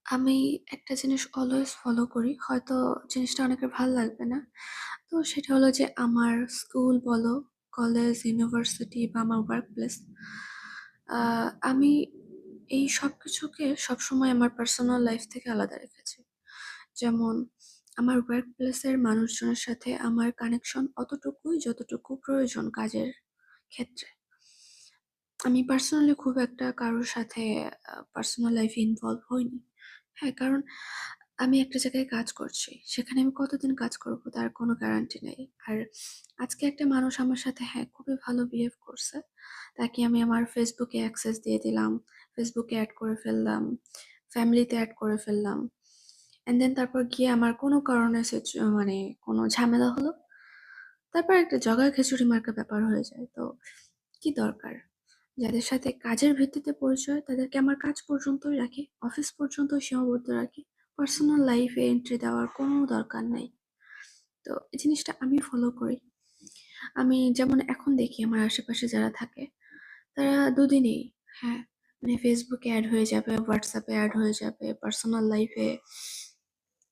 আমি একটা জিনিস অলওয়েজ ফলো করি। হয়তো জিনিসটা অনেকের ভাল লাগবে না। তো সেটা হলো যে আমার স্কুল বলো, কলেজ, ইউনিভার্সিটি বা আমার ওয়ার্ক প্লেস আমি এই সবকিছুকে সবসময় আমার পার্সোনাল লাইফ থেকে আলাদা রেখেছি। যেমন আমার ওয়ার্ক প্লেসের মানুষজনের সাথে আমার কানেকশন অতটুকুই যতটুকু প্রয়োজন কাজের ক্ষেত্রে। আমি পার্সোনালি খুব একটা কারোর সাথে পার্সোনাল লাইফে ইনভলভ হইনি। হ্যাঁ, কারণ আমি একটা জায়গায় কাজ করছি। সেখানে আমি কতদিন কাজ করব তার কোনো গ্যারান্টি নেই। আর আজকে একটা মানুষ আমার সাথে হ্যাঁ, খুবই ভালো বিহেভ করছে। তাকে আমি আমার Facebook এ অ্যাক্সেস দিয়ে দিলাম। Facebook এ এড করে ফেললাম। ফ্যামিলিতে এড করে ফেললাম। অ্যান্ড দেন তারপর গিয়ে আমার কোনো কারণে মানে কোনো ঝামেলা হলো। তারপর একটা জগায় খিচুড়ি মার্কা ব্যাপার হয়ে যায়। তো কি দরকার? যাদের সাথে কাজের ভিত্তিতে পরিচয় তাদেরকে আমার কাজ পর্যন্তই রাখি, অফিস পর্যন্ত সীমাবদ্ধ রাখি। পার্সোনাল লাইফে এন্ট্রি দেওয়ার কোনো দরকার নাই। তো এই জিনিসটা আমি ফলো করি। আমি যেমন এখন দেখি আমার আশেপাশে যারা থাকে তারা দুদিনেই হ্যাঁ মানে ফেসবুকে অ্যাড হয়ে যাবে, হোয়াটসঅ্যাপে অ্যাড হয়ে যাবে, পার্সোনাল লাইফে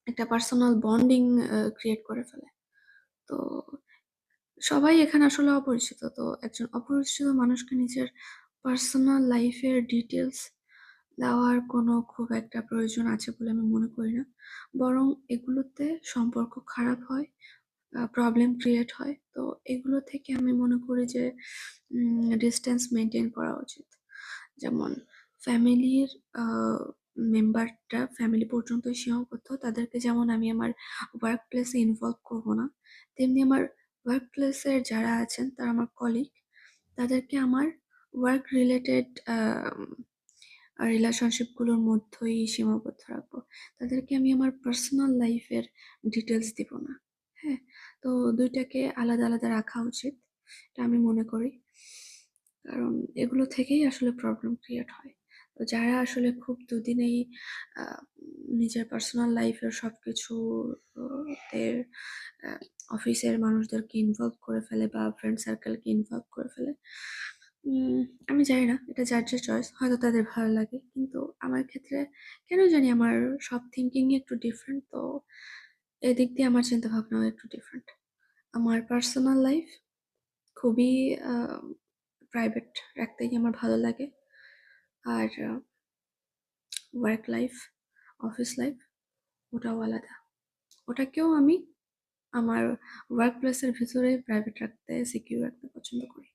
একটা পার্সোনাল বন্ডিং ক্রিয়েট করে ফেলে। তো সবাই এখানে আসলে অপরিচিত। তো একজন অপরিচিত মানুষকে নিজের পার্সোনাল লাইফের ডিটেলস দেওয়ার কোনো খুব একটা প্রয়োজন আছে বলে আমি মনে করি না। বরং এগুলোতে সম্পর্ক খারাপ হয়, প্রবলেম ক্রিয়েট হয়। তো এগুলো থেকে আমি মনে করি যে ডিসট্যান্স মেইনটেইন করা উচিত। যেমন ফ্যামিলির আ মেম্বারটা ফ্যামিলি পর্যন্তই সীমাবদ্ধ। তাদেরকে যেমন আমি আমার ওয়ার্ক প্লেসে ইনভলভ করব না, তেমনি আমার ওয়ার্ক প্লেসের যারা আছেন তারা আমার কলিগ, তাদেরকে আমার ওয়ার্ক রিলেটেড রিলেশনশিপ গুলোর মধ্যেই সীমাবদ্ধ রাখবো। তাদেরকে আমি আমার পার্সোনাল লাইফের ডিটেইলস দিব না। হ্যাঁ? তো ২ টাকে আলাদা, আলাদা রাখা উচিত। এটা আমি মনে করি। কারণ এগুলো থেকেই আসলে প্রবলেম ক্রিয়েট হয়। তো যারা আসলে খুব দুদিনেই আ নিজের পার্সোনাল লাইফের সবকিছু ও তে আ অফিসের মানুষদেরকে ইনভলভ করে ফেলে বা ফ্রেন্ড সার্কেলকে ইনভলভ করে ফেলে। উম আমি জানি না এটা যার, যার চয়েস। হয়তো তাদের ভালো লাগে। কিন্তু আমার ক্ষেত্রে কেন জানি আমার সব থিংকিংই একটু ডিফারেন্ট। তো এদিক দিয়ে আমার চিন্তাভাবনাও একটু ডিফারেন্ট। আমার পার্সোনাল লাইফ খুবই আ প্রাইভেট রাখতেই আমার ভালো লাগে। আর ওয়ার্ক লাইফ, অফিস লাইফ ওটাও আলাদা। ওটাকেও আমি আমার ওয়ার্ক প্লেস এর ভিতরে প্রাইভেট রাখতে, সিকিউর রাখতে পছন্দ করি।